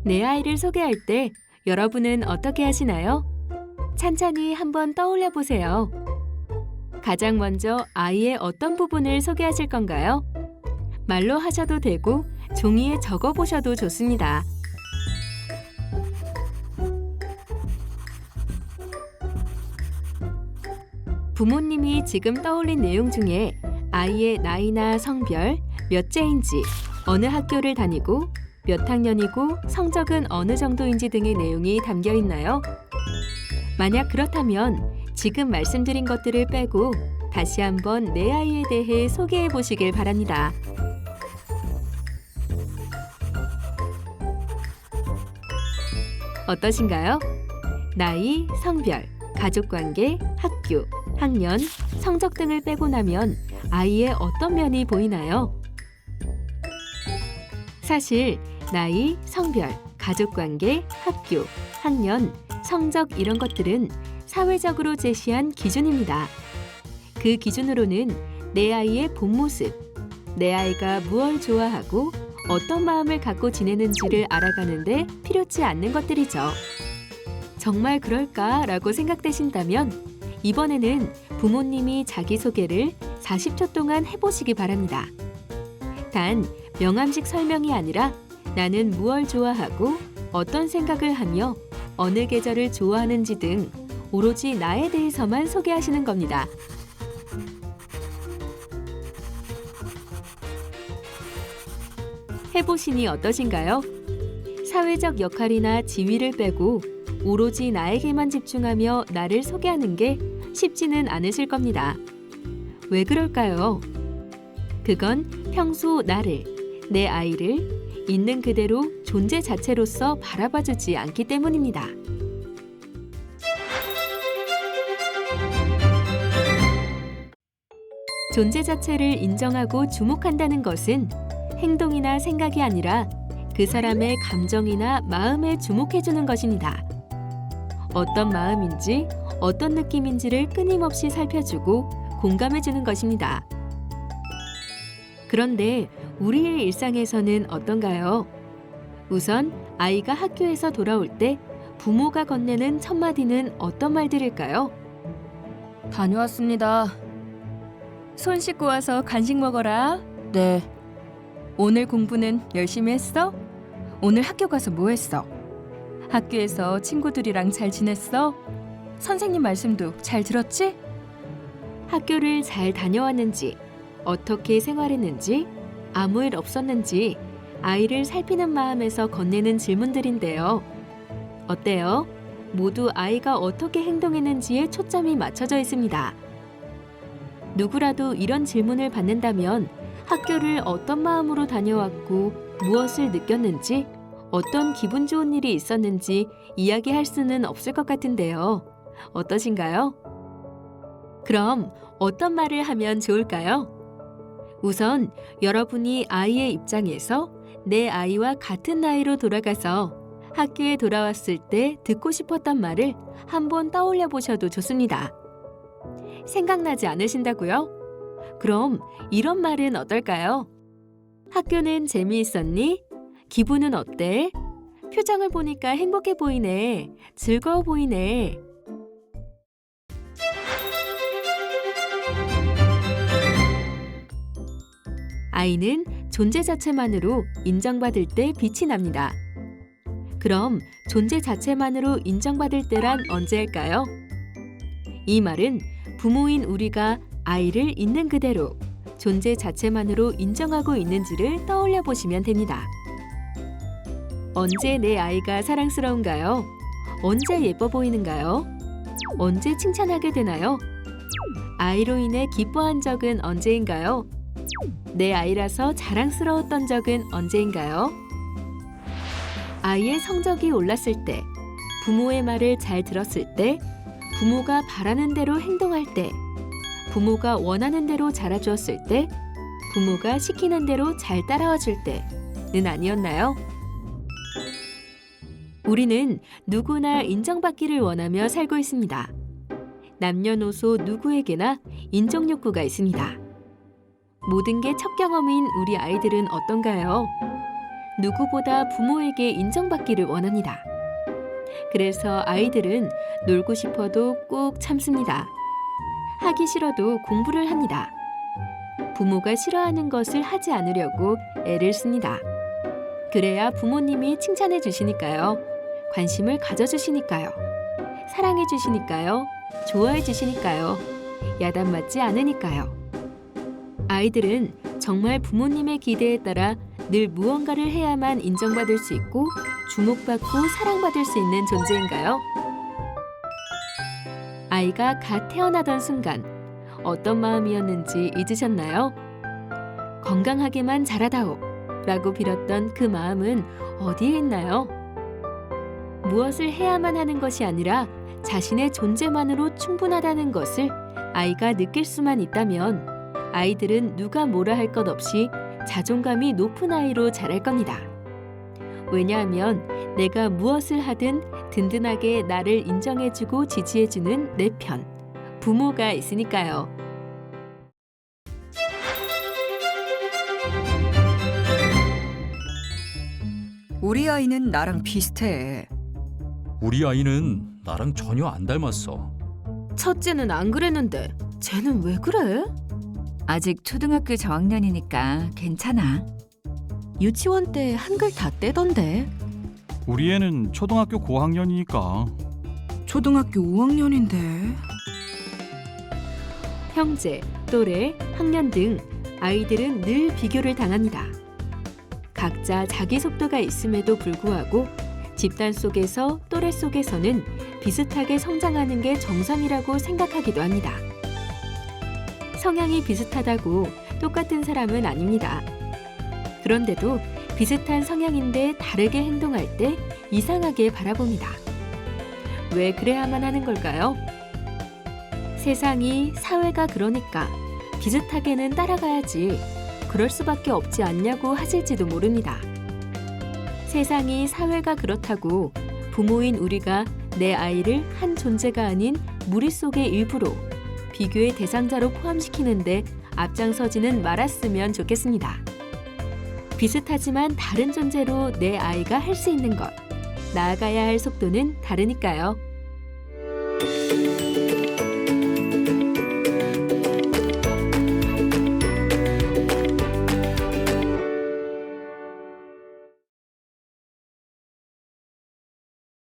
내 아이를 소개할 때 여러분은 어떻게 하시나요? 찬찬히 한번 떠올려 보세요. 가장 먼저 아이의 어떤 부분을 소개하실 건가요? 말로 하셔도 되고 종이에 적어 보셔도 좋습니다. 부모님이 지금 떠올린 내용 중에 아이의 나이나 성별, 몇째인지, 어느 학교를 다니고 몇 학년이고 성적은 어느 정도인지 등의 내용이 담겨 있나요? 만약 그렇다면 지금 말씀드린 것들을 빼고 다시 한번 내 아이에 대해 소개해 보시길 바랍니다. 어떠신가요? 나이, 성별, 가족관계, 학교, 학년, 성적 등을 빼고 나면 아이의 어떤 면이 보이나요? 사실 나이, 성별, 가족관계, 학교, 학년, 성적 이런 것들은 사회적으로 제시한 기준입니다. 그 기준으로는 내 아이의 본 모습, 내 아이가 무엇을 좋아하고 어떤 마음을 갖고 지내는지를 알아가는데 필요치 않는 것들이죠. 정말 그럴까라고 생각되신다면 이번에는 부모님이 자기소개를 40초 동안 해보시기 바랍니다. 단 명함식 설명이 아니라 나는 무엇을 좋아하고 어떤 생각을 하며 어느 계절을 좋아하는지 등 오로지 나에 대해서만 소개하시는 겁니다. 해보시니 어떠신가요? 사회적 역할이나 지위를 빼고 오로지 나에게만 집중하며 나를 소개하는 게 쉽지는 않으실 겁니다. 왜 그럴까요? 그건 평소 나를, 내 아이를 있는 그대로 존재 자체로서 바라봐주지 않기 때문입니다. 존재 자체를 인정하고 주목한다는 것은 행동이나 생각이 아니라 그 사람의 감정이나 마음에 주목해주는 것입니다. 어떤 마음인지, 어떤 느낌인지를 끊임없이 살펴주고 공감해주는 것입니다. 그런데 우리의 일상에서는 어떤가요? 우선 아이가 학교에서 돌아올 때 부모가 건네는 첫 마디는 어떤 말들일까요? 다녀왔습니다. 손 씻고 와서 간식 먹어라. 네. 오늘 공부는 열심히 했어? 오늘 학교 가서 뭐 했어? 학교에서 친구들이랑 잘 지냈어? 선생님 말씀도 잘 들었지? 학교를 잘 다녀왔는지, 어떻게 생활했는지, 아무 일 없었는지 아이를 살피는 마음에서 건네는 질문들인데요. 어때요? 모두 아이가 어떻게 행동했는지에 초점이 맞춰져 있습니다. 누구라도 이런 질문을 받는다면 학교를 어떤 마음으로 다녀왔고 무엇을 느꼈는지, 어떤 기분 좋은 일이 있었는지 이야기할 수는 없을 것 같은데요. 어떠신가요? 그럼 어떤 말을 하면 좋을까요? 우선 여러분이 아이의 입장에서 내 아이와 같은 나이로 돌아가서 학교에 돌아왔을 때 듣고 싶었던 말을 한번 떠올려 보셔도 좋습니다. 생각나지 않으신다고요? 그럼 이런 말은 어떨까요? 학교는 재미있었니? 기분은 어때? 표정을 보니까 행복해 보이네. 즐거워 보이네. 아이는 존재 자체만으로 인정받을 때 빛이 납니다. 그럼 존재 자체만으로 인정받을 때란 언제일까요? 이 말은 부모인 우리가 아이를 있는 그대로 존재 자체만으로 인정하고 있는지를 떠올려 보시면 됩니다. 언제 내 아이가 사랑스러운가요? 언제 예뻐 보이는가요? 언제 칭찬하게 되나요? 아이로 인해 기뻐한 적은 언제인가요? 내 아이라서 자랑스러웠던 적은 언제인가요? 아이의 성적이 올랐을 때, 부모의 말을 잘 들었을 때, 부모가 바라는 대로 행동할 때, 부모가 원하는 대로 자라주었을 때, 부모가 시키는 대로 잘 따라와 줄 때는 아니었나요? 우리는 누구나 인정받기를 원하며 살고 있습니다. 남녀노소 누구에게나 인정 욕구가 있습니다. 모든 게 첫 경험인 우리 아이들은 어떤가요? 누구보다 부모에게 인정받기를 원합니다. 그래서 아이들은 놀고 싶어도 꼭 참습니다. 하기 싫어도 공부를 합니다. 부모가 싫어하는 것을 하지 않으려고 애를 씁니다. 그래야 부모님이 칭찬해 주시니까요. 관심을 가져주시니까요. 사랑해 주시니까요. 좋아해 주시니까요. 야단맞지 않으니까요. 아이들은 정말 부모님의 기대에 따라 늘 무언가를 해야만 인정받을 수 있고 주목받고 사랑받을 수 있는 존재인가요? 아이가 갓 태어나던 순간 어떤 마음이었는지 잊으셨나요? 건강하게만 자라다오 라고 빌었던 그 마음은 어디에 있나요? 무엇을 해야만 하는 것이 아니라 자신의 존재만으로 충분하다는 것을 아이가 느낄 수만 있다면 아이들은 누가 뭐라 할 것 없이 자존감이 높은 아이로 자랄 겁니다. 왜냐하면 내가 무엇을 하든 든든하게 나를 인정해주고 지지해주는 내 편, 부모가 있으니까요. 우리 아이는 나랑 비슷해. 우리 아이는 나랑 전혀 안 닮았어. 첫째는 안 그랬는데 쟤는 왜 그래? 아직 초등학교 저학년이니까 괜찮아. 유치원 때 한글 다 떼던데. 우리 애는 초등학교 고학년이니까. 초등학교 5학년인데. 형제, 또래, 학년 등 아이들은 늘 비교를 당합니다. 각자 자기 속도가 있음에도 불구하고 집단 속에서 또래 속에서는 비슷하게 성장하는 게 정상이라고 생각하기도 합니다. 성향이 비슷하다고 똑같은 사람은 아닙니다. 그런데도 비슷한 성향인데 다르게 행동할 때 이상하게 바라봅니다. 왜 그래야만 하는 걸까요? 세상이 사회가 그러니까 비슷하게는 따라가야지 그럴 수밖에 없지 않냐고 하실지도 모릅니다. 세상이 사회가 그렇다고 부모인 우리가 내 아이를 한 존재가 아닌 무리 속의 일부로 비교의 대상자로 포함시키는데 앞장서지는 말았으면 좋겠습니다. 비슷하지만 다른 존재로 내 아이가 할 수 있는 것, 나아가야 할 속도는 다르니까요.